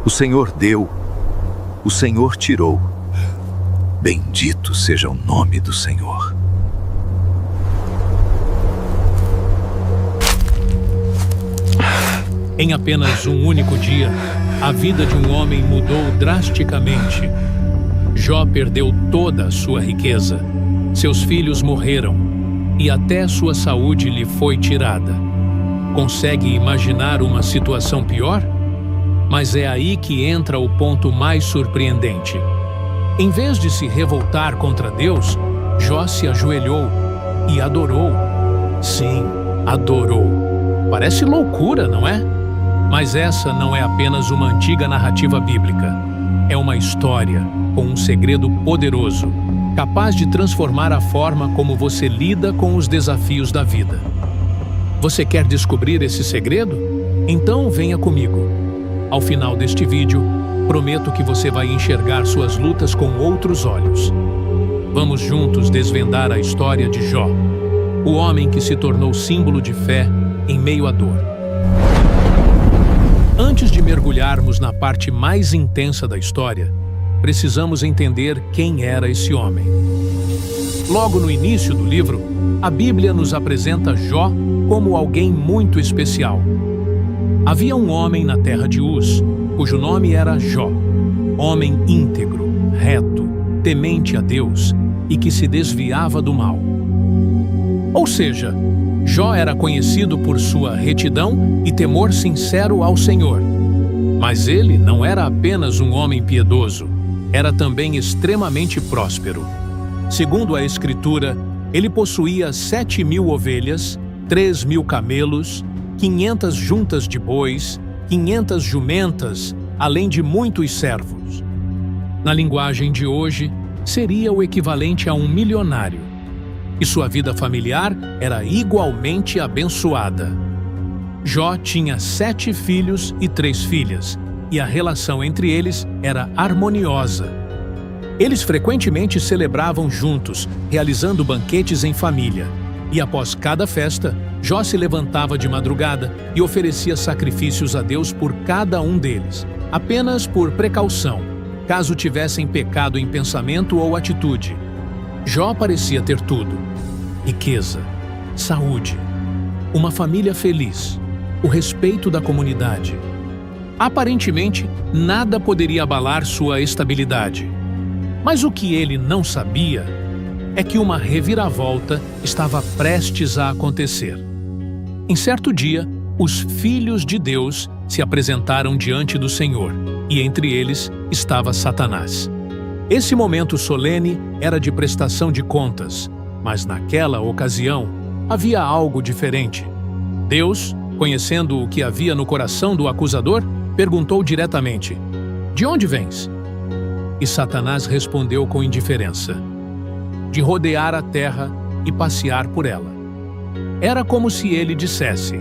O Senhor deu, o Senhor tirou. Bendito seja o nome do Senhor. Em apenas um único dia, a vida de um homem mudou drasticamente. Jó perdeu toda a sua riqueza. Seus filhos morreram e até sua saúde lhe foi tirada. Consegue imaginar uma situação pior? Mas é aí que entra o ponto mais surpreendente. Em vez de se revoltar contra Deus, Jó se ajoelhou e adorou. Sim, adorou. Parece loucura, não é? Mas essa não é apenas uma antiga narrativa bíblica. É uma história com um segredo poderoso, capaz de transformar a forma como você lida com os desafios da vida. Você quer descobrir esse segredo? Então venha comigo. Ao final deste vídeo, prometo que você vai enxergar suas lutas com outros olhos. Vamos juntos desvendar a história de Jó, o homem que se tornou símbolo de fé em meio à dor. Antes de mergulharmos na parte mais intensa da história, precisamos entender quem era esse homem. Logo no início do livro, a Bíblia nos apresenta Jó como alguém muito especial. Havia um homem na terra de Uz, cujo nome era Jó, homem íntegro, reto, temente a Deus e que se desviava do mal. Ou seja, Jó era conhecido por sua retidão e temor sincero ao Senhor. Mas ele não era apenas um homem piedoso, era também extremamente próspero. Segundo a Escritura, ele possuía 7.000 ovelhas, 3.000 camelos, 500 juntas de bois, 500 jumentas, além de muitos servos. Na linguagem de hoje, seria o equivalente a um milionário. E sua vida familiar era igualmente abençoada. Jó tinha 7 filhos e 3 filhas, e a relação entre eles era harmoniosa. Eles frequentemente celebravam juntos, realizando banquetes em família. E após cada festa, Jó se levantava de madrugada e oferecia sacrifícios a Deus por cada um deles, apenas por precaução, caso tivessem pecado em pensamento ou atitude. Jó parecia ter tudo: riqueza, saúde, uma família feliz, o respeito da comunidade. Aparentemente, nada poderia abalar sua estabilidade. Mas o que ele não sabia é que uma reviravolta estava prestes a acontecer. Em certo dia, os filhos de Deus se apresentaram diante do Senhor, e entre eles estava Satanás. Esse momento solene era de prestação de contas, mas naquela ocasião havia algo diferente. Deus, conhecendo o que havia no coração do acusador, perguntou diretamente: "De onde vens?" E Satanás respondeu com indiferença: "De rodear a terra e passear por ela." Era como se ele dissesse: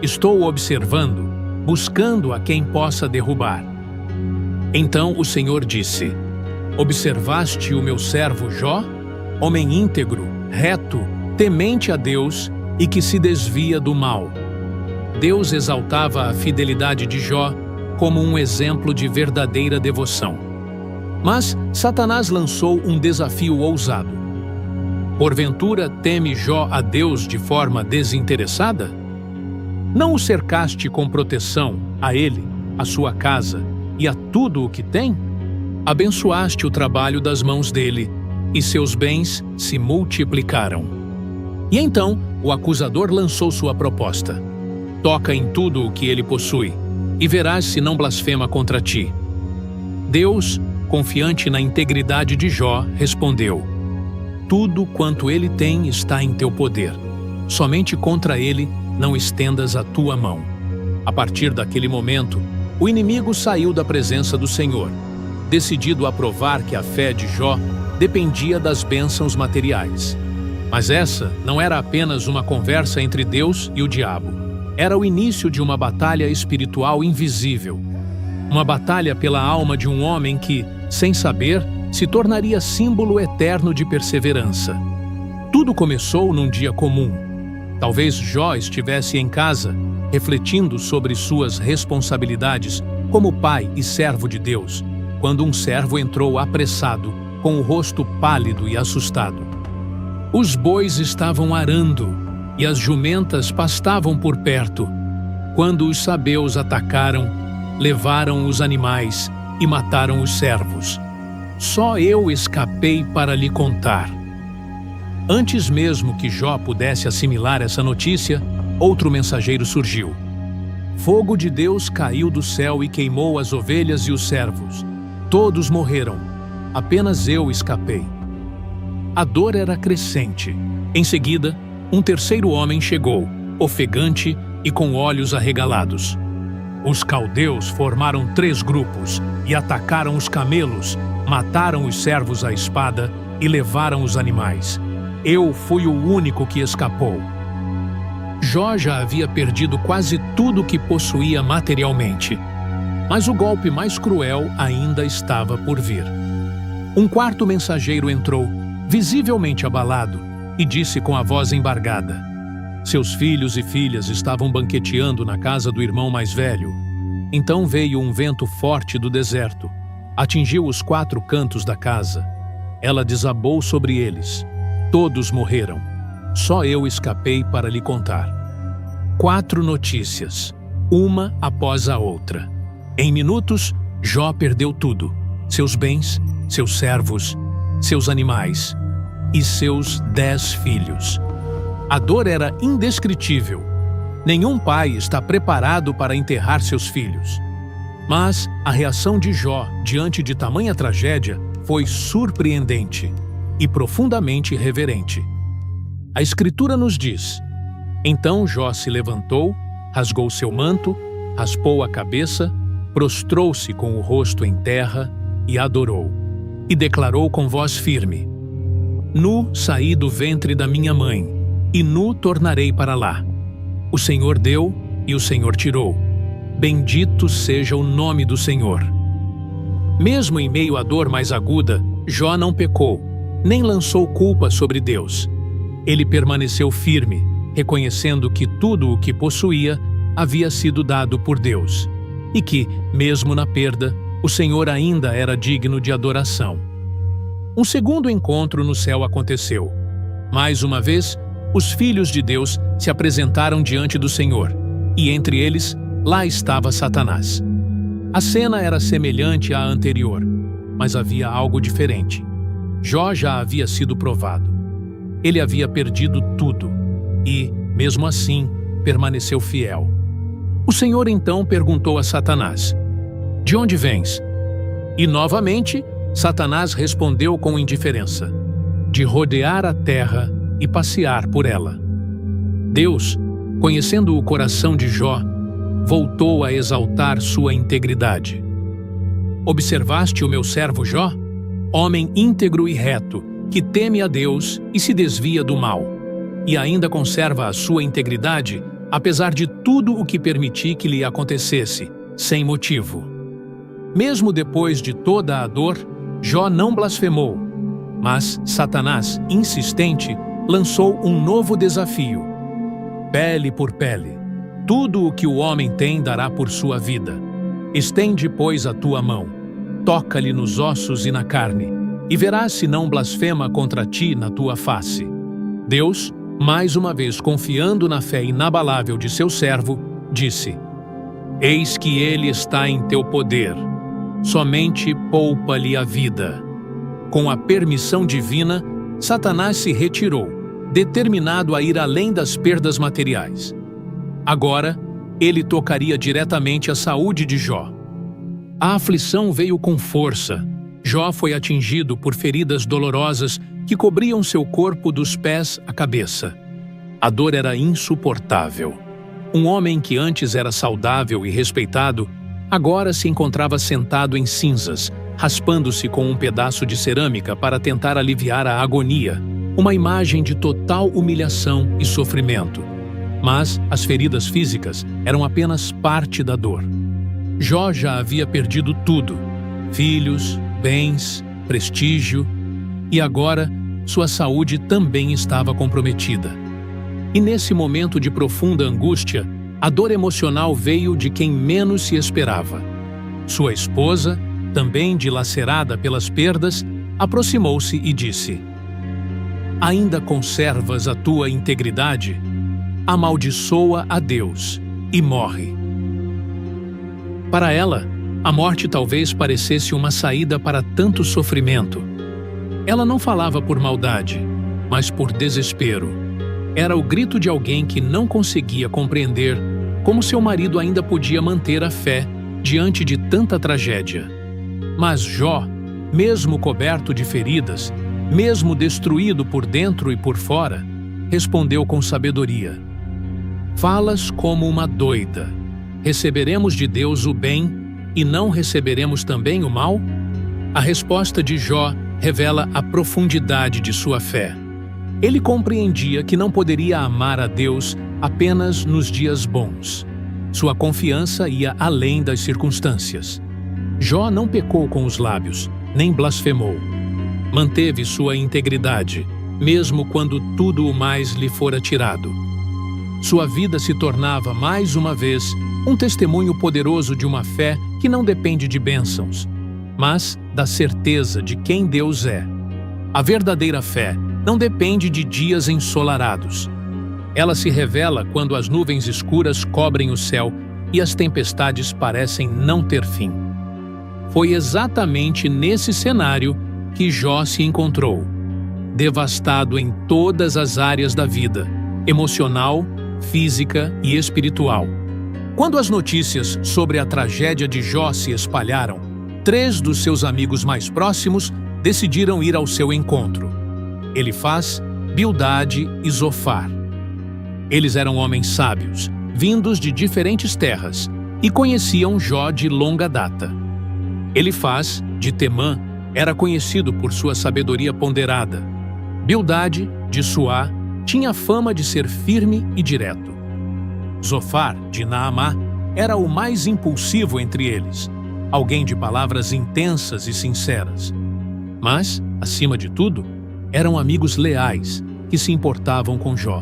"Estou observando, buscando a quem possa derrubar." Então o Senhor disse: "Observaste o meu servo Jó, homem íntegro, reto, temente a Deus e que se desvia do mal." Deus exaltava a fidelidade de Jó como um exemplo de verdadeira devoção. Mas Satanás lançou um desafio ousado. "Porventura teme Jó a Deus de forma desinteressada? Não o cercaste com proteção, a ele, a sua casa e a tudo o que tem? Abençoaste o trabalho das mãos dele, e seus bens se multiplicaram." E então o acusador lançou sua proposta: "Toca em tudo o que ele possui, e verás se não blasfema contra ti." Deus, confiante na integridade de Jó, respondeu: "Tudo quanto ele tem está em teu poder. Somente contra ele não estendas a tua mão." A partir daquele momento, o inimigo saiu da presença do Senhor, decidido a provar que a fé de Jó dependia das bênçãos materiais. Mas essa não era apenas uma conversa entre Deus e o diabo. Era o início de uma batalha espiritual invisível. Uma batalha pela alma de um homem que, sem saber, se tornaria símbolo eterno de perseverança. Tudo começou num dia comum. Talvez Jó estivesse em casa, refletindo sobre suas responsabilidades, como pai e servo de Deus, quando um servo entrou apressado, com o rosto pálido e assustado. Os bois estavam arando e as jumentas pastavam por perto, quando os sabeus atacaram, levaram os animais e mataram os servos. Só eu escapei para lhe contar. Antes mesmo que Jó pudesse assimilar essa notícia, outro mensageiro surgiu. Fogo de Deus caiu do céu e queimou as ovelhas e os servos. Todos morreram, apenas eu escapei. A dor era crescente. Em seguida, um terceiro homem chegou, ofegante e com olhos arregalados. Os caldeus formaram 3 grupos e atacaram os camelos, mataram os servos à espada e levaram os animais. Eu fui o único que escapou. Jó já havia perdido quase tudo que possuía materialmente, mas o golpe mais cruel ainda estava por vir. Um quarto mensageiro entrou, visivelmente abalado, e disse com a voz embargada: seus filhos e filhas estavam banqueteando na casa do irmão mais velho. Então veio um vento forte do deserto, atingiu os 4 cantos da casa. Ela desabou sobre eles. Todos morreram. Só eu escapei para lhe contar. 4 notícias, uma após a outra. Em minutos, Jó perdeu tudo: seus bens, seus servos, seus animais e seus 10 filhos. A dor era indescritível. Nenhum pai está preparado para enterrar seus filhos. Mas a reação de Jó diante de tamanha tragédia foi surpreendente e profundamente reverente. A Escritura nos diz: então Jó se levantou, rasgou seu manto, raspou a cabeça, prostrou-se com o rosto em terra e adorou. E declarou com voz firme: nu saí do ventre da minha mãe, e nu tornarei para lá. O Senhor deu e o Senhor tirou. Bendito seja o nome do Senhor. Mesmo em meio à dor mais aguda, Jó não pecou, nem lançou culpa sobre Deus. Ele permaneceu firme, reconhecendo que tudo o que possuía havia sido dado por Deus, e que, mesmo na perda, o Senhor ainda era digno de adoração. Um segundo encontro no céu aconteceu. Mais uma vez, os filhos de Deus se apresentaram diante do Senhor, e entre eles, lá estava Satanás. A cena era semelhante à anterior, mas havia algo diferente. Jó já havia sido provado. Ele havia perdido tudo e, mesmo assim, permaneceu fiel. O Senhor então perguntou a Satanás: de onde vens? E novamente, Satanás respondeu com indiferença: de rodear a terra e passear por ela. Deus, conhecendo o coração de Jó, voltou a exaltar sua integridade. Observaste o meu servo Jó? Homem íntegro e reto, que teme a Deus e se desvia do mal, e ainda conserva a sua integridade, apesar de tudo o que permiti que lhe acontecesse, sem motivo. Mesmo depois de toda a dor, Jó não blasfemou, mas Satanás, insistente, lançou um novo desafio. Pele por pele, tudo o que o homem tem dará por sua vida. Estende, pois, a tua mão, toca-lhe nos ossos e na carne, e verás se não blasfema contra ti na tua face. Deus, mais uma vez confiando na fé inabalável de seu servo, disse: eis que ele está em teu poder, somente poupa-lhe a vida. Com a permissão divina, Satanás se retirou, determinado a ir além das perdas materiais. Agora, ele tocaria diretamente a saúde de Jó. A aflição veio com força. Jó foi atingido por feridas dolorosas que cobriam seu corpo dos pés à cabeça. A dor era insuportável. Um homem que antes era saudável e respeitado, agora se encontrava sentado em cinzas, raspando-se com um pedaço de cerâmica para tentar aliviar a agonia, uma imagem de total humilhação e sofrimento. Mas as feridas físicas eram apenas parte da dor. Jó já havia perdido tudo: filhos, bens, prestígio, e agora sua saúde também estava comprometida. E nesse momento de profunda angústia, a dor emocional veio de quem menos se esperava. Sua esposa, também dilacerada pelas perdas, aproximou-se e disse: Ainda conservas a tua integridade? Amaldiçoa a Deus e morre. Para ela, a morte talvez parecesse uma saída para tanto sofrimento. Ela não falava por maldade, mas por desespero. Era o grito de alguém que não conseguia compreender como seu marido ainda podia manter a fé diante de tanta tragédia. Mas Jó, mesmo coberto de feridas, mesmo destruído por dentro e por fora, respondeu com sabedoria: Falas como uma doida. Receberemos de Deus o bem e não receberemos também o mal? A resposta de Jó revela a profundidade de sua fé. Ele compreendia que não poderia amar a Deus apenas nos dias bons. Sua confiança ia além das circunstâncias. Jó não pecou com os lábios, nem blasfemou. Manteve sua integridade, mesmo quando tudo o mais lhe fora tirado. Sua vida se tornava, mais uma vez, um testemunho poderoso de uma fé que não depende de bênçãos, mas da certeza de quem Deus é. A verdadeira fé não depende de dias ensolarados. Ela se revela quando as nuvens escuras cobrem o céu e as tempestades parecem não ter fim. Foi exatamente nesse cenário que Jó se encontrou, devastado em todas as áreas da vida, emocional, física e espiritual. Quando as notícias sobre a tragédia de Jó se espalharam, 3 dos seus amigos mais próximos decidiram ir ao seu encontro: Elifaz, Bildade e Zofar. Eles eram homens sábios, vindos de diferentes terras, e conheciam Jó de longa data. Elifaz, de Temã, era conhecido por sua sabedoria ponderada. Bildade, de Suá, tinha fama de ser firme e direto. Zofar, de Naamá, era o mais impulsivo entre eles, alguém de palavras intensas e sinceras. Mas, acima de tudo, eram amigos leais que se importavam com Jó.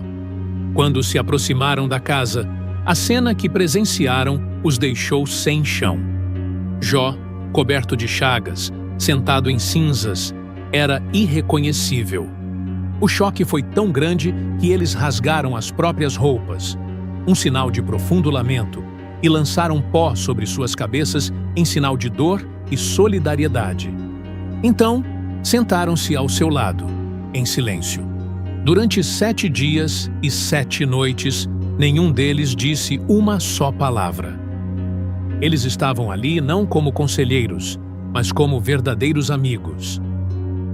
Quando se aproximaram da casa, a cena que presenciaram os deixou sem chão. Jó, coberto de chagas, sentado em cinzas, era irreconhecível. O choque foi tão grande que eles rasgaram as próprias roupas, um sinal de profundo lamento, e lançaram pó sobre suas cabeças em sinal de dor e solidariedade. Então, sentaram-se ao seu lado, em silêncio. Durante 7 dias e 7 noites, nenhum deles disse uma só palavra. Eles estavam ali não como conselheiros, mas como verdadeiros amigos.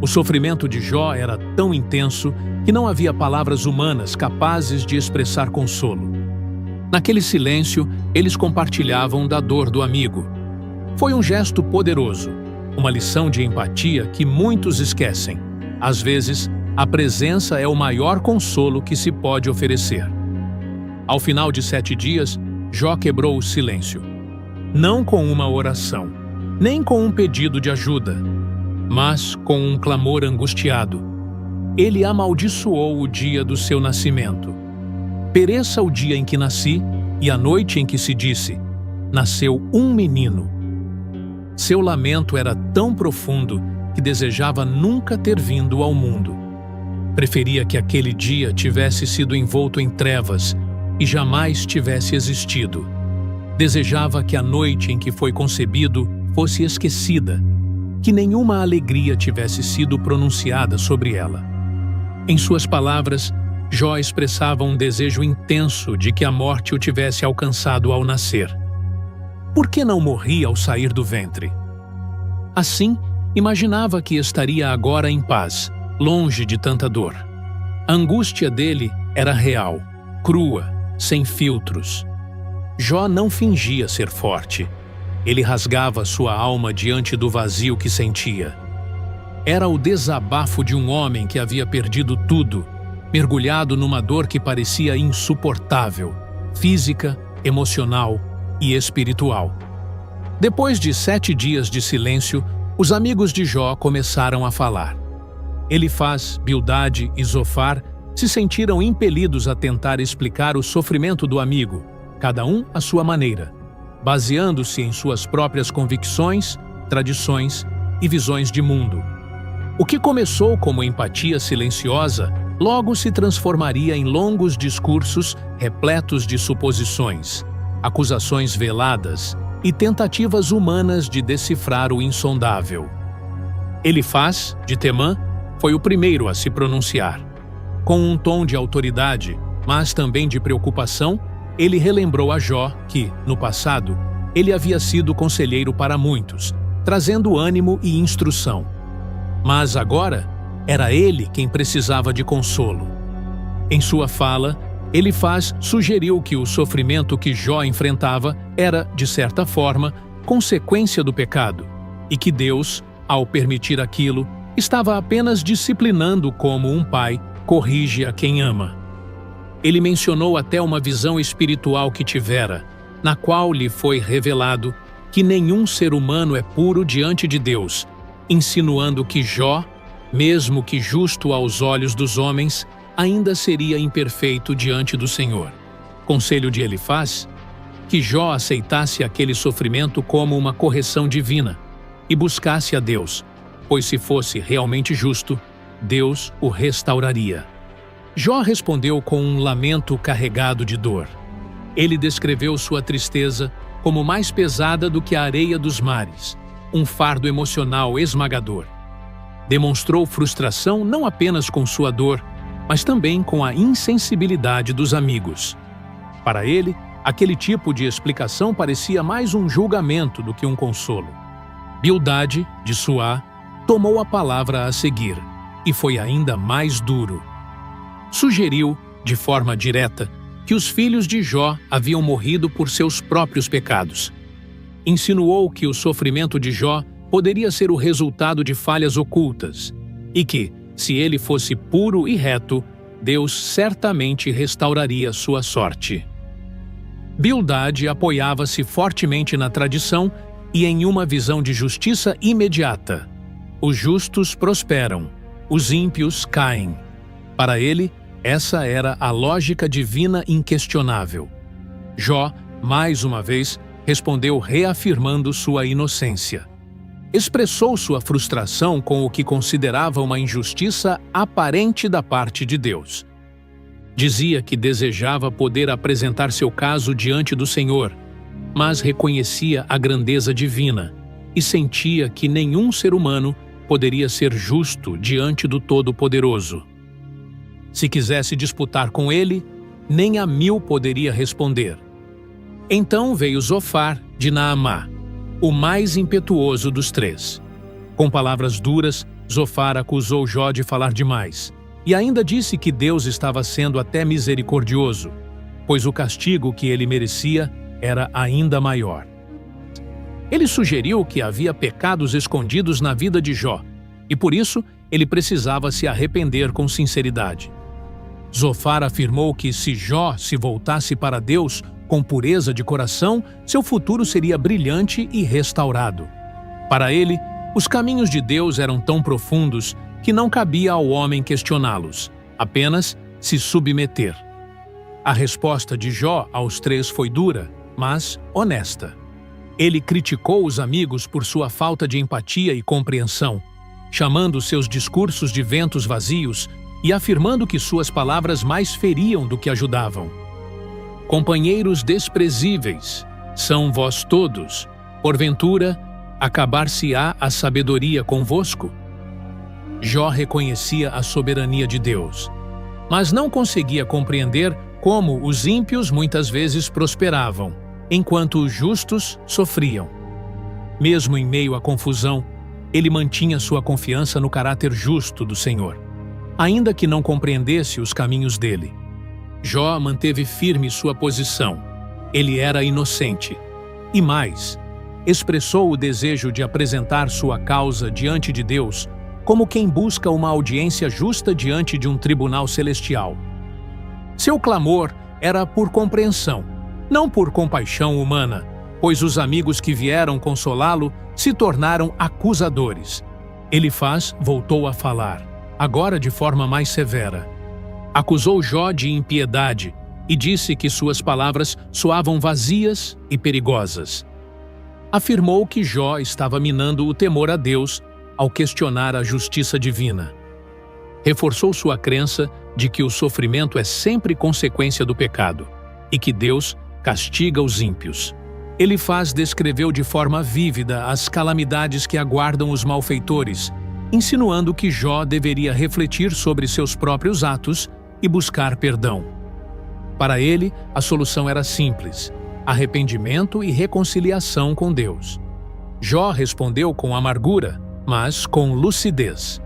O sofrimento de Jó era tão intenso que não havia palavras humanas capazes de expressar consolo. Naquele silêncio, eles compartilhavam da dor do amigo. Foi um gesto poderoso, uma lição de empatia que muitos esquecem. Às vezes, a presença é o maior consolo que se pode oferecer. Ao final de 7 dias, Jó quebrou o silêncio. Não com uma oração, nem com um pedido de ajuda, mas com um clamor angustiado. Ele amaldiçoou o dia do seu nascimento. Pereça o dia em que nasci e a noite em que se disse: nasceu um menino. Seu lamento era tão profundo que desejava nunca ter vindo ao mundo. Preferia que aquele dia tivesse sido envolto em trevas e jamais tivesse existido. Desejava que a noite em que foi concebido fosse esquecida, que nenhuma alegria tivesse sido pronunciada sobre ela. Em suas palavras, Jó expressava um desejo intenso de que a morte o tivesse alcançado ao nascer. Por que não morria ao sair do ventre? Assim, imaginava que estaria agora em paz, longe de tanta dor. A angústia dele era real, crua, sem filtros. Jó não fingia ser forte. Ele rasgava sua alma diante do vazio que sentia. Era o desabafo de um homem que havia perdido tudo, mergulhado numa dor que parecia insuportável, física, emocional e espiritual. Depois de 7 dias de silêncio, os amigos de Jó começaram a falar. Elifaz, Bildade e Zofar se sentiram impelidos a tentar explicar o sofrimento do amigo, cada um à sua maneira. baseando-se em suas próprias convicções, tradições e visões de mundo. O que começou como empatia silenciosa, logo se transformaria em longos discursos repletos de suposições, acusações veladas e tentativas humanas de decifrar o insondável. Elifaz, de Temã, foi o primeiro a se pronunciar. Com um tom de autoridade, mas também de preocupação, ele relembrou a Jó que, no passado, ele havia sido conselheiro para muitos, trazendo ânimo e instrução. Mas agora, era ele quem precisava de consolo. Em sua fala, Elifaz sugeriu que o sofrimento que Jó enfrentava era, de certa forma, consequência do pecado, e que Deus, ao permitir aquilo, estava apenas disciplinando como um pai corrige a quem ama. Ele mencionou até uma visão espiritual que tivera, na qual lhe foi revelado que nenhum ser humano é puro diante de Deus, insinuando que Jó, mesmo que justo aos olhos dos homens, ainda seria imperfeito diante do Senhor. Conselho de Elifaz: que Jó aceitasse aquele sofrimento como uma correção divina e buscasse a Deus, pois se fosse realmente justo, Deus o restauraria. Jó respondeu com um lamento carregado de dor. Ele descreveu sua tristeza como mais pesada do que a areia dos mares, um fardo emocional esmagador. Demonstrou frustração não apenas com sua dor, mas também com a insensibilidade dos amigos. Para ele, aquele tipo de explicação parecia mais um julgamento do que um consolo. Bildade, de Suá, tomou a palavra a seguir, e foi ainda mais duro. Sugeriu, de forma direta, que os filhos de Jó haviam morrido por seus próprios pecados. Insinuou que o sofrimento de Jó poderia ser o resultado de falhas ocultas, e que, se ele fosse puro e reto, Deus certamente restauraria sua sorte. Bildade apoiava-se fortemente na tradição e em uma visão de justiça imediata. Os justos prosperam, os ímpios caem. Para ele, essa era a lógica divina inquestionável. Jó, mais uma vez, respondeu reafirmando sua inocência. Expressou sua frustração com o que considerava uma injustiça aparente da parte de Deus. Dizia que desejava poder apresentar seu caso diante do Senhor, mas reconhecia a grandeza divina e sentia que nenhum ser humano poderia ser justo diante do Todo-Poderoso. Se quisesse disputar com ele, nem a 1000 poderia responder. Então veio Zofar de Naamá, o mais impetuoso dos 3. Com palavras duras, Zofar acusou Jó de falar demais, e ainda disse que Deus estava sendo até misericordioso, pois o castigo que ele merecia era ainda maior. Ele sugeriu que havia pecados escondidos na vida de Jó, e por isso ele precisava se arrepender com sinceridade. Zofar afirmou que se Jó se voltasse para Deus com pureza de coração, seu futuro seria brilhante e restaurado. Para ele, os caminhos de Deus eram tão profundos que não cabia ao homem questioná-los, apenas se submeter. A resposta de Jó aos 3 foi dura, mas honesta. Ele criticou os amigos por sua falta de empatia e compreensão, chamando seus discursos de ventos vazios e afirmando que suas palavras mais feriam do que ajudavam. Companheiros desprezíveis, são vós todos, porventura, acabar-se-á a sabedoria convosco? Jó reconhecia a soberania de Deus, mas não conseguia compreender como os ímpios muitas vezes prosperavam, enquanto os justos sofriam. Mesmo em meio à confusão, ele mantinha sua confiança no caráter justo do Senhor, ainda que não compreendesse os caminhos dele. Jó manteve firme sua posição. Ele era inocente. E mais, expressou o desejo de apresentar sua causa diante de Deus como quem busca uma audiência justa diante de um tribunal celestial. Seu clamor era por compreensão, não por compaixão humana, pois os amigos que vieram consolá-lo se tornaram acusadores. Elifaz voltou a falar, agora de forma mais severa. Acusou Jó de impiedade, e disse que suas palavras soavam vazias e perigosas. Afirmou que Jó estava minando o temor a Deus ao questionar a justiça divina. Reforçou sua crença de que o sofrimento é sempre consequência do pecado e que Deus castiga os ímpios. Elifaz descreveu de forma vívida as calamidades que aguardam os malfeitores, insinuando que Jó deveria refletir sobre seus próprios atos e buscar perdão. Para ele, a solução era simples: arrependimento e reconciliação com Deus. Jó respondeu com amargura, mas com lucidez.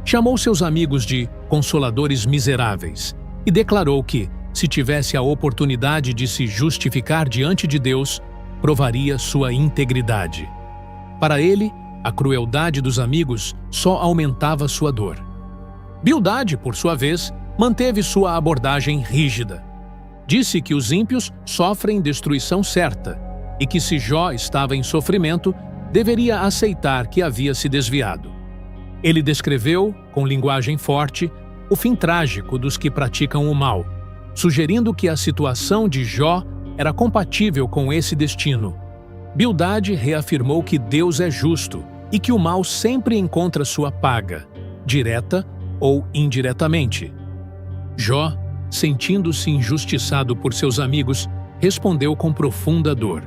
Chamou seus amigos de consoladores miseráveis e declarou que, se tivesse a oportunidade de se justificar diante de Deus, provaria sua integridade. Para ele, a crueldade dos amigos só aumentava sua dor. Bildade, por sua vez, manteve sua abordagem rígida. Disse que os ímpios sofrem destruição certa e que, se Jó estava em sofrimento, deveria aceitar que havia se desviado. Ele descreveu, com linguagem forte, o fim trágico dos que praticam o mal, sugerindo que a situação de Jó era compatível com esse destino. Bildade reafirmou que Deus é justo e que o mal sempre encontra sua paga, direta ou indiretamente. Jó, sentindo-se injustiçado por seus amigos, respondeu com profunda dor.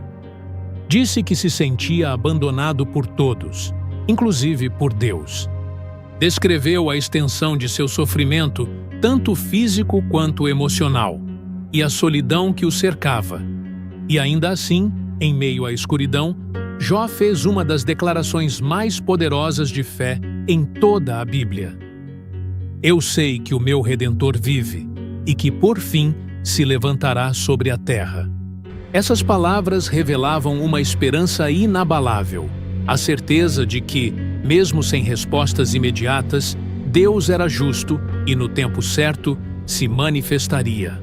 Disse que se sentia abandonado por todos, inclusive por Deus. Descreveu a extensão de seu sofrimento, tanto físico quanto emocional, e a solidão que o cercava. E ainda assim, em meio à escuridão, Jó fez uma das declarações mais poderosas de fé em toda a Bíblia. Eu sei que o meu Redentor vive e que, por fim, se levantará sobre a terra. Essas palavras revelavam uma esperança inabalável, a certeza de que, mesmo sem respostas imediatas, Deus era justo e, no tempo certo, se manifestaria.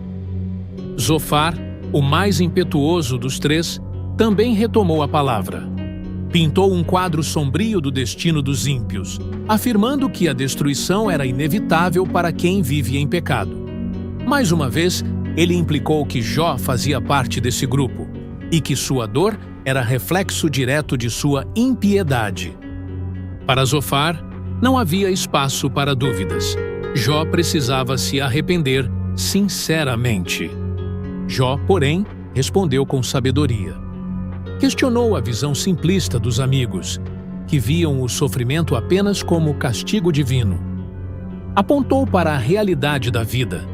Zofar, o mais impetuoso dos três, também retomou a palavra. Pintou um quadro sombrio do destino dos ímpios, afirmando que a destruição era inevitável para quem vive em pecado. Mais uma vez, ele implicou que Jó fazia parte desse grupo e que sua dor era reflexo direto de sua impiedade. Para Zofar, não havia espaço para dúvidas. Jó precisava se arrepender sinceramente. Jó, porém, respondeu com sabedoria. Questionou a visão simplista dos amigos, que viam o sofrimento apenas como castigo divino. Apontou para a realidade da vida.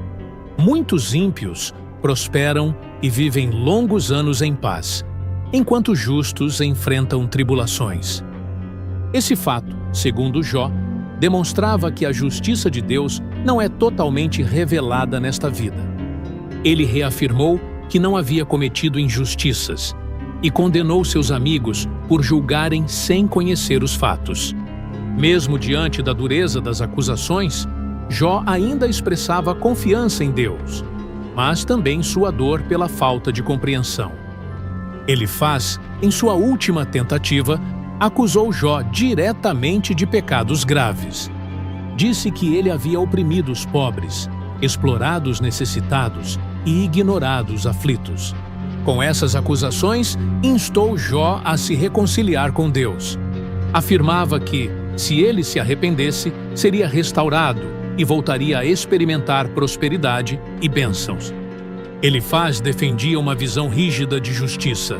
Muitos ímpios prosperam e vivem longos anos em paz, enquanto justos enfrentam tribulações. Esse fato, segundo Jó, demonstrava que a justiça de Deus não é totalmente revelada nesta vida. Ele reafirmou que não havia cometido injustiças e condenou seus amigos por julgarem sem conhecer os fatos. Mesmo diante da dureza das acusações, Jó ainda expressava confiança em Deus, mas também sua dor pela falta de compreensão. Elifaz, em sua última tentativa, acusou Jó diretamente de pecados graves. Disse que ele havia oprimido os pobres, explorado os necessitados e ignorado os aflitos. Com essas acusações, instou Jó a se reconciliar com Deus. Afirmava que, se ele se arrependesse, seria restaurado e voltaria a experimentar prosperidade e bênçãos. Elifaz defendia uma visão rígida de justiça.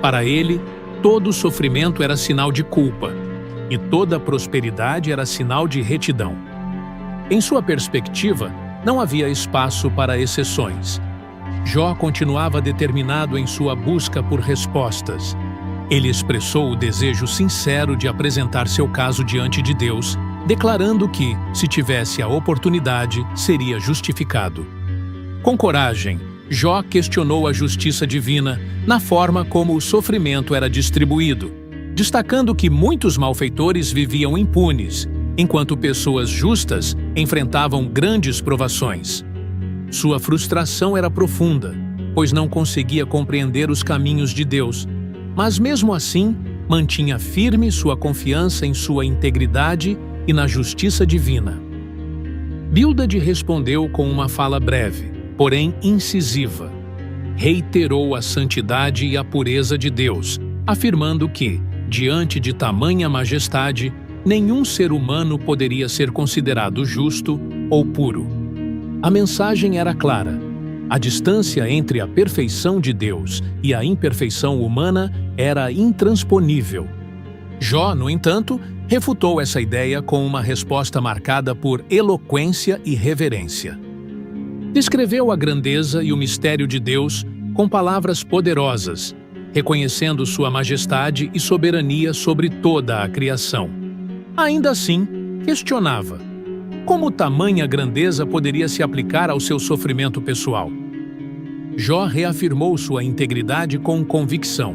Para ele, todo sofrimento era sinal de culpa, e toda prosperidade era sinal de retidão. Em sua perspectiva, não havia espaço para exceções. Jó continuava determinado em sua busca por respostas. Ele expressou o desejo sincero de apresentar seu caso diante de Deus, declarando que, se tivesse a oportunidade, seria justificado. Com coragem, Jó questionou a justiça divina na forma como o sofrimento era distribuído, destacando que muitos malfeitores viviam impunes, enquanto pessoas justas enfrentavam grandes provações. Sua frustração era profunda, pois não conseguia compreender os caminhos de Deus, mas mesmo assim mantinha firme sua confiança em sua integridade e na justiça divina. Bildade respondeu com uma fala breve, porém incisiva. Reiterou a santidade e a pureza de Deus, afirmando que, diante de tamanha majestade, nenhum ser humano poderia ser considerado justo ou puro. A mensagem era clara. A distância entre a perfeição de Deus e a imperfeição humana era intransponível. Jó, no entanto, refutou essa ideia com uma resposta marcada por eloquência e reverência. Descreveu a grandeza e o mistério de Deus com palavras poderosas, reconhecendo sua majestade e soberania sobre toda a criação. Ainda assim, questionava: como tamanha grandeza poderia se aplicar ao seu sofrimento pessoal? Jó reafirmou sua integridade com convicção.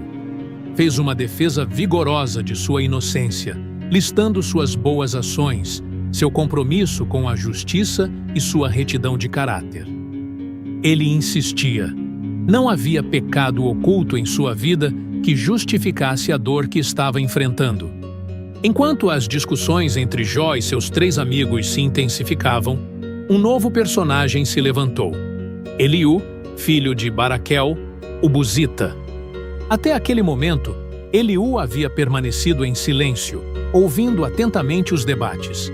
Fez uma defesa vigorosa de sua inocência, listando suas boas ações, seu compromisso com a justiça e sua retidão de caráter. Ele insistia: não havia pecado oculto em sua vida que justificasse a dor que estava enfrentando. Enquanto as discussões entre Jó e seus 3 amigos se intensificavam, um novo personagem se levantou: Eliú, filho de Baraquel, o Buzita. Até aquele momento, Eliú havia permanecido em silêncio, ouvindo atentamente os debates.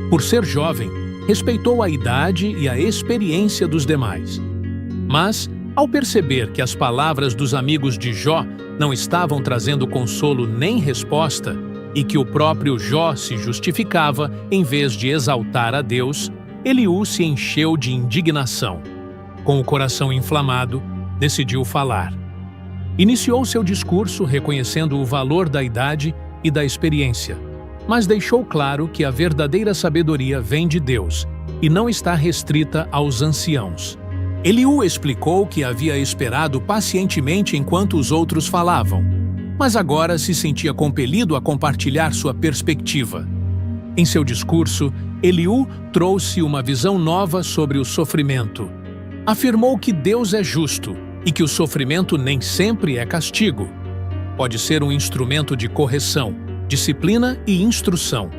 Por ser jovem, respeitou a idade e a experiência dos demais. Mas, ao perceber que as palavras dos amigos de Jó não estavam trazendo consolo nem resposta, e que o próprio Jó se justificava em vez de exaltar a Deus, Eliú se encheu de indignação. Com o coração inflamado, decidiu falar. Iniciou seu discurso reconhecendo o valor da idade e da experiência, mas deixou claro que a verdadeira sabedoria vem de Deus e não está restrita aos anciãos. Eliú explicou que havia esperado pacientemente enquanto os outros falavam, mas agora se sentia compelido a compartilhar sua perspectiva. Em seu discurso, Eliú trouxe uma visão nova sobre o sofrimento. Afirmou que Deus é justo e que o sofrimento nem sempre é castigo. Pode ser um instrumento de correção, disciplina e instrução.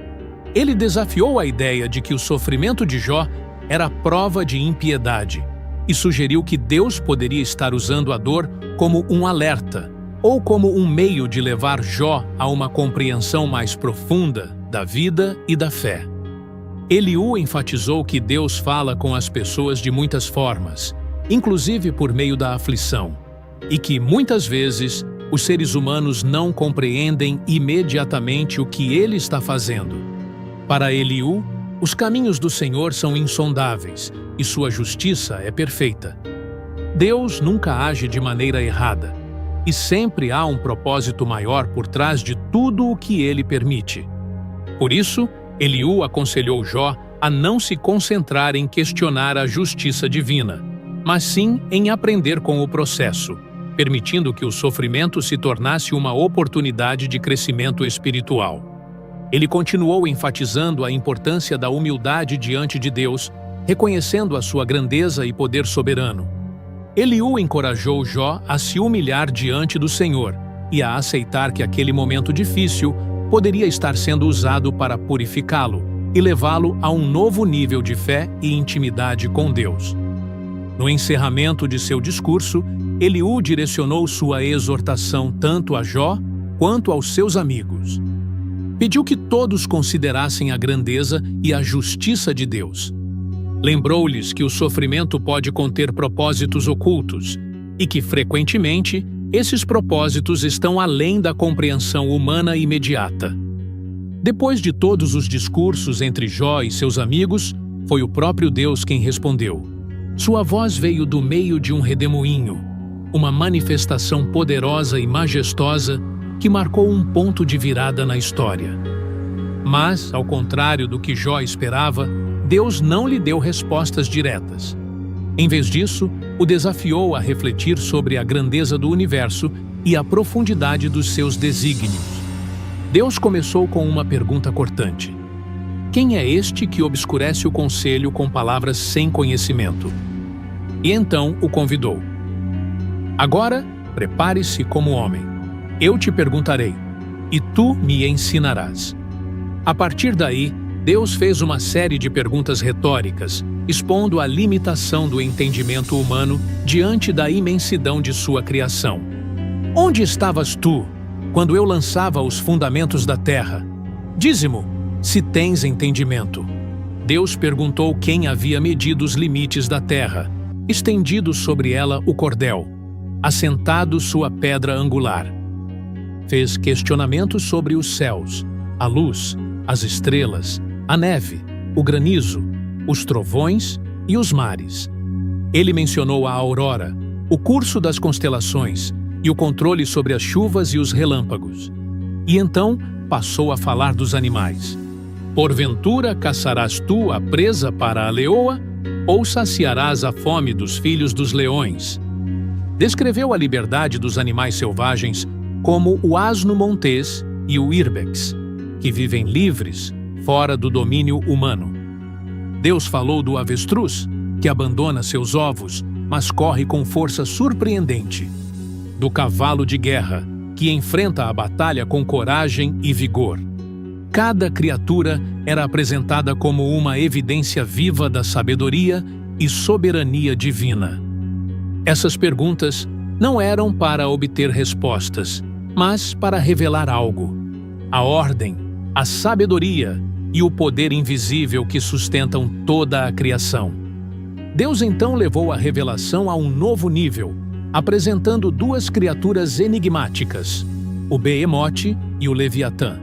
Ele desafiou a ideia de que o sofrimento de Jó era prova de impiedade e sugeriu que Deus poderia estar usando a dor como um alerta ou como um meio de levar Jó a uma compreensão mais profunda da vida e da fé. Eliú enfatizou que Deus fala com as pessoas de muitas formas, inclusive por meio da aflição, e que, muitas vezes, os seres humanos não compreendem imediatamente o que ele está fazendo. Para Eliú, os caminhos do Senhor são insondáveis e sua justiça é perfeita. Deus nunca age de maneira errada, e sempre há um propósito maior por trás de tudo o que ele permite. Por isso, Eliú aconselhou Jó a não se concentrar em questionar a justiça divina, mas sim em aprender com o processo, permitindo que o sofrimento se tornasse uma oportunidade de crescimento espiritual. Ele continuou enfatizando a importância da humildade diante de Deus, reconhecendo a sua grandeza e poder soberano. Eliú encorajou Jó a se humilhar diante do Senhor e a aceitar que aquele momento difícil poderia estar sendo usado para purificá-lo e levá-lo a um novo nível de fé e intimidade com Deus. No encerramento de seu discurso, Eliú direcionou sua exortação tanto a Jó quanto aos seus amigos. Pediu que todos considerassem a grandeza e a justiça de Deus. Lembrou-lhes que o sofrimento pode conter propósitos ocultos e que, frequentemente, esses propósitos estão além da compreensão humana imediata. Depois de todos os discursos entre Jó e seus amigos, foi o próprio Deus quem respondeu. Sua voz veio do meio de um redemoinho, uma manifestação poderosa e majestosa que marcou um ponto de virada na história. Mas, ao contrário do que Jó esperava, Deus não lhe deu respostas diretas. Em vez disso, o desafiou a refletir sobre a grandeza do universo e a profundidade dos seus desígnios. Deus começou com uma pergunta cortante. Quem é este que obscurece o conselho com palavras sem conhecimento? E então o convidou. Agora, prepare-se como homem. Eu te perguntarei, e tu me ensinarás. A partir daí, Deus fez uma série de perguntas retóricas, expondo a limitação do entendimento humano diante da imensidão de sua criação. Onde estavas tu, quando eu lançava os fundamentos da terra? Dize-mo, se tens entendimento. Deus perguntou quem havia medido os limites da terra, estendido sobre ela o cordel, assentado sua pedra angular. Fez questionamentos sobre os céus, a luz, as estrelas, a neve, o granizo, os trovões e os mares. Ele mencionou a aurora, o curso das constelações e o controle sobre as chuvas e os relâmpagos. E então passou a falar dos animais. Porventura caçarás tu a presa para a leoa, ou saciarás a fome dos filhos dos leões? Descreveu a liberdade dos animais selvagens como o asno montês e o ibex, que vivem livres, fora do domínio humano. Deus falou do avestruz, que abandona seus ovos, mas corre com força surpreendente. Do cavalo de guerra, que enfrenta a batalha com coragem e vigor. Cada criatura era apresentada como uma evidência viva da sabedoria e soberania divina. Essas perguntas não eram para obter respostas, mas para revelar algo: a ordem, a sabedoria e o poder invisível que sustentam toda a criação. Deus então levou a revelação a um novo nível, apresentando duas criaturas enigmáticas, o Behemote e o Leviatã.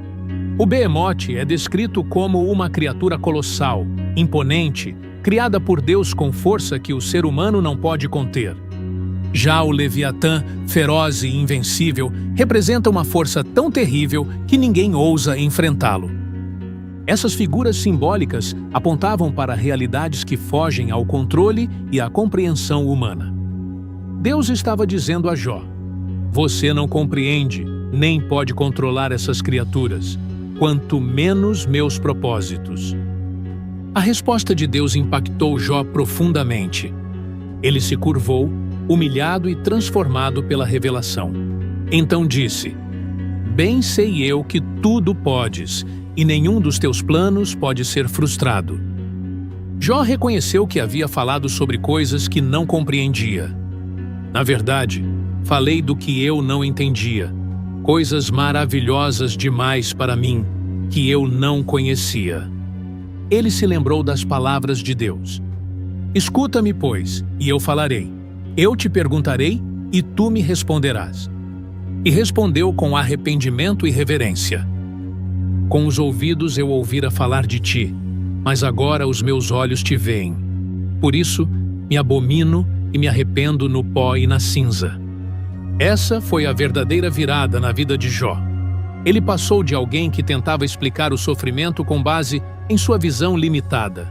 O Behemote é descrito como uma criatura colossal, imponente, criada por Deus com força que o ser humano não pode conter. Já o Leviatã, feroz e invencível, representa uma força tão terrível que ninguém ousa enfrentá-lo. Essas figuras simbólicas apontavam para realidades que fogem ao controle e à compreensão humana. Deus estava dizendo a Jó: você não compreende, nem pode controlar essas criaturas, quanto menos meus propósitos. A resposta de Deus impactou Jó profundamente. Ele se curvou, humilhado e transformado pela revelação. Então disse: bem sei eu que tudo podes, e nenhum dos teus planos pode ser frustrado. Jó reconheceu que havia falado sobre coisas que não compreendia. Na verdade, falei do que eu não entendia, coisas maravilhosas demais para mim, que eu não conhecia. Ele se lembrou das palavras de Deus. Escuta-me, pois, e eu falarei. Eu te perguntarei, e tu me responderás. E respondeu com arrependimento e reverência. Com os ouvidos eu ouvira falar de ti, mas agora os meus olhos te veem. Por isso, me abomino e me arrependo no pó e na cinza. Essa foi a verdadeira virada na vida de Jó. Ele passou de alguém que tentava explicar o sofrimento com base em sua visão limitada,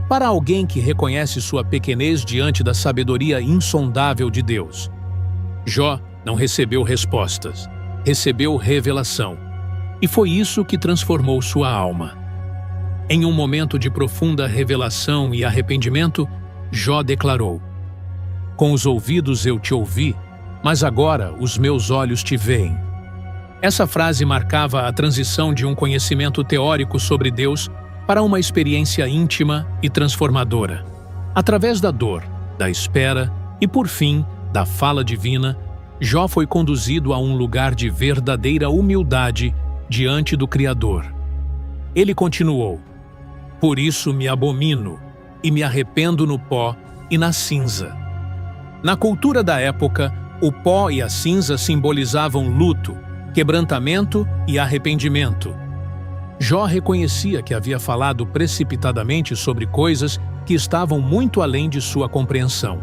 para alguém que reconhece sua pequenez diante da sabedoria insondável de Deus. Jó não recebeu respostas, recebeu revelação. E foi isso que transformou sua alma. Em um momento de profunda revelação e arrependimento, Jó declarou: com os ouvidos eu te ouvi, mas agora os meus olhos te veem. Essa frase marcava a transição de um conhecimento teórico sobre Deus para uma experiência íntima e transformadora. Através da dor, da espera e, por fim, da fala divina, Jó foi conduzido a um lugar de verdadeira humildade diante do Criador. Ele continuou: por isso me abomino e me arrependo no pó e na cinza. Na cultura da época, o pó e a cinza simbolizavam luto, quebrantamento e arrependimento. Jó reconhecia que havia falado precipitadamente sobre coisas que estavam muito além de sua compreensão.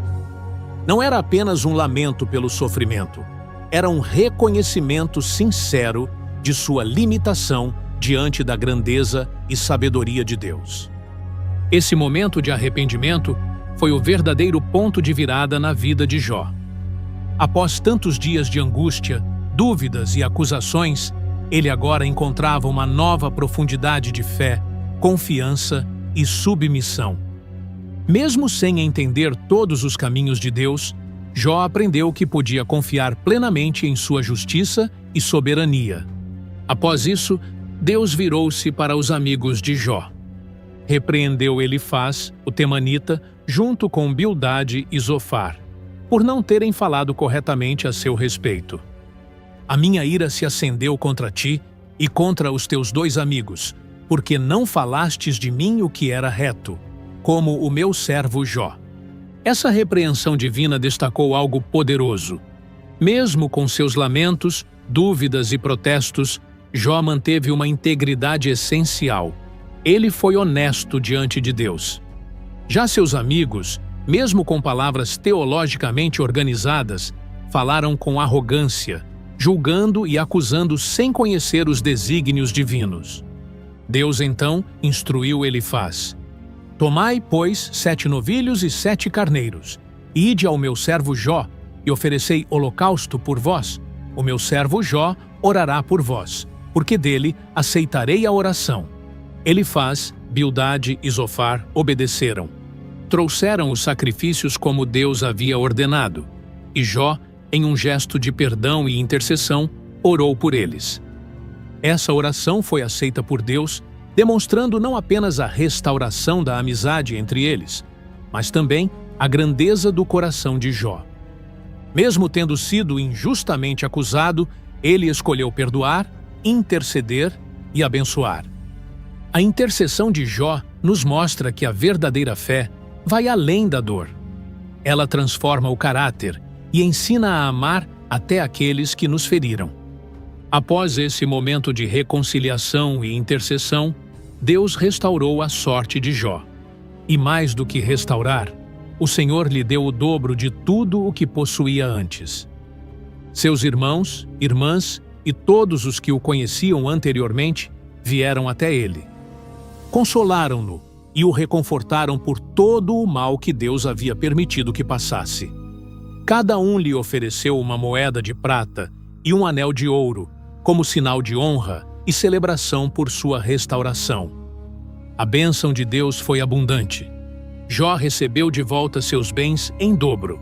Não era apenas um lamento pelo sofrimento, era um reconhecimento sincero de sua limitação diante da grandeza e sabedoria de Deus. Esse momento de arrependimento foi o verdadeiro ponto de virada na vida de Jó. Após tantos dias de angústia, dúvidas e acusações, ele agora encontrava uma nova profundidade de fé, confiança e submissão. Mesmo sem entender todos os caminhos de Deus, Jó aprendeu que podia confiar plenamente em sua justiça e soberania. Após isso, Deus virou-se para os amigos de Jó. repreendeu Elifaz, o temanita, junto com Bildade e Zofar, por não terem falado corretamente a seu respeito. A minha ira se acendeu contra ti e contra os teus 2 amigos, porque não falastes de mim o que era reto, como o meu servo Jó. Essa repreensão divina destacou algo poderoso. Mesmo com seus lamentos, dúvidas e protestos, Jó manteve uma integridade essencial. Ele foi honesto diante de Deus. Já seus amigos, mesmo com palavras teologicamente organizadas, falaram com arrogância, julgando e acusando sem conhecer os desígnios divinos. Deus então instruiu Elifaz: Tomai, pois, 7 novilhos e 7 carneiros, e ide ao meu servo Jó, e oferecei holocausto por vós. O meu servo Jó orará por vós, porque dele aceitarei a oração. Elifaz, Bildade e Zofar obedeceram. Trouxeram os sacrifícios como Deus havia ordenado, e Jó, em um gesto de perdão e intercessão, orou por eles. Essa oração foi aceita por Deus, demonstrando não apenas a restauração da amizade entre eles, mas também a grandeza do coração de Jó. Mesmo tendo sido injustamente acusado, ele escolheu perdoar, interceder e abençoar. A intercessão de Jó nos mostra que a verdadeira fé vai além da dor. Ela transforma o caráter e ensina a amar até aqueles que nos feriram. Após esse momento de reconciliação e intercessão, Deus restaurou a sorte de Jó. E mais do que restaurar, o Senhor lhe deu o dobro de tudo o que possuía antes. Seus irmãos, irmãs e todos os que o conheciam anteriormente vieram até ele. Consolaram-no e o reconfortaram por todo o mal que Deus havia permitido que passasse. Cada um lhe ofereceu uma moeda de prata e um anel de ouro, como sinal de honra e celebração por sua restauração. A bênção de Deus foi abundante. Jó recebeu de volta seus bens em dobro: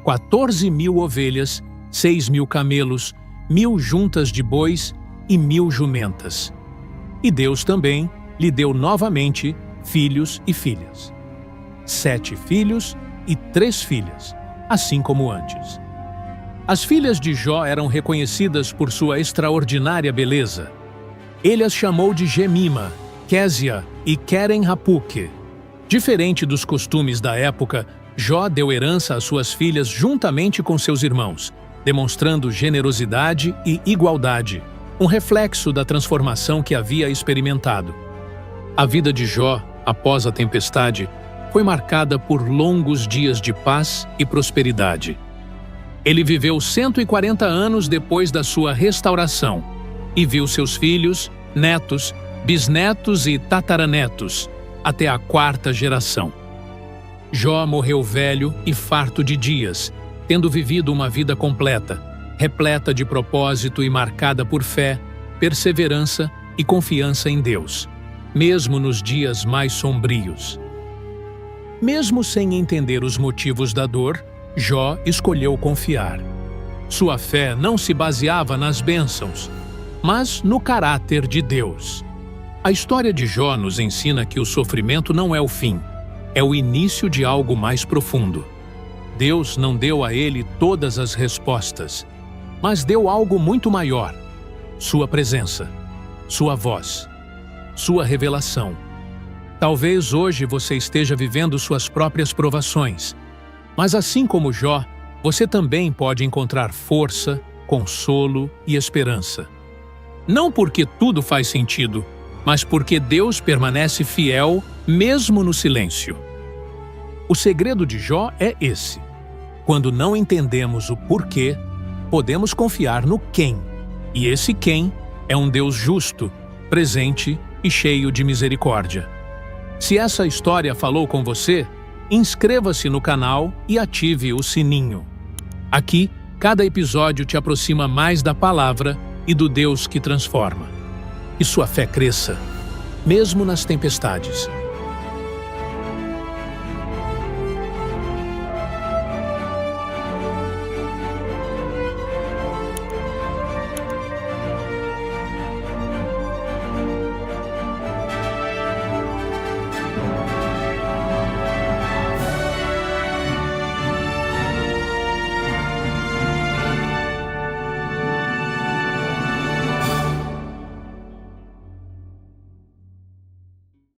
14.000 ovelhas, 6.000 camelos, 1.000 juntas de bois e 1.000 jumentas. E Deus também lhe deu novamente filhos e filhas. 7 filhos e 3 filhas, assim como antes. As filhas de Jó eram reconhecidas por sua extraordinária beleza. Ele as chamou de Gemima, Késia e Queren-Hapuque. Diferente dos costumes da época, Jó deu herança às suas filhas juntamente com seus irmãos, demonstrando generosidade e igualdade, um reflexo da transformação que havia experimentado. A vida de Jó, após a tempestade, foi marcada por longos dias de paz e prosperidade. Ele viveu 140 anos depois da sua restauração e viu seus filhos, netos, bisnetos e tataranetos, até a 4ª geração. Jó morreu velho e farto de dias, tendo vivido uma vida completa, repleta de propósito e marcada por fé, perseverança e confiança em Deus, mesmo nos dias mais sombrios. Mesmo sem entender os motivos da dor, Jó escolheu confiar. Sua fé não se baseava nas bênçãos, mas no caráter de Deus. A história de Jó nos ensina que o sofrimento não é o fim, é o início de algo mais profundo. Deus não deu a ele todas as respostas, mas deu algo muito maior: sua presença, sua voz, sua revelação. Talvez hoje você esteja vivendo suas próprias provações, mas assim como Jó, você também pode encontrar força, consolo e esperança. Não porque tudo faz sentido, mas porque Deus permanece fiel mesmo no silêncio. O segredo de Jó é esse: quando não entendemos o porquê, podemos confiar no quem, e esse quem é um Deus justo, presente e cheio de misericórdia. Se essa história falou com você, inscreva-se no canal e ative o sininho. Aqui, cada episódio te aproxima mais da palavra e do Deus que transforma. Que sua fé cresça, mesmo nas tempestades.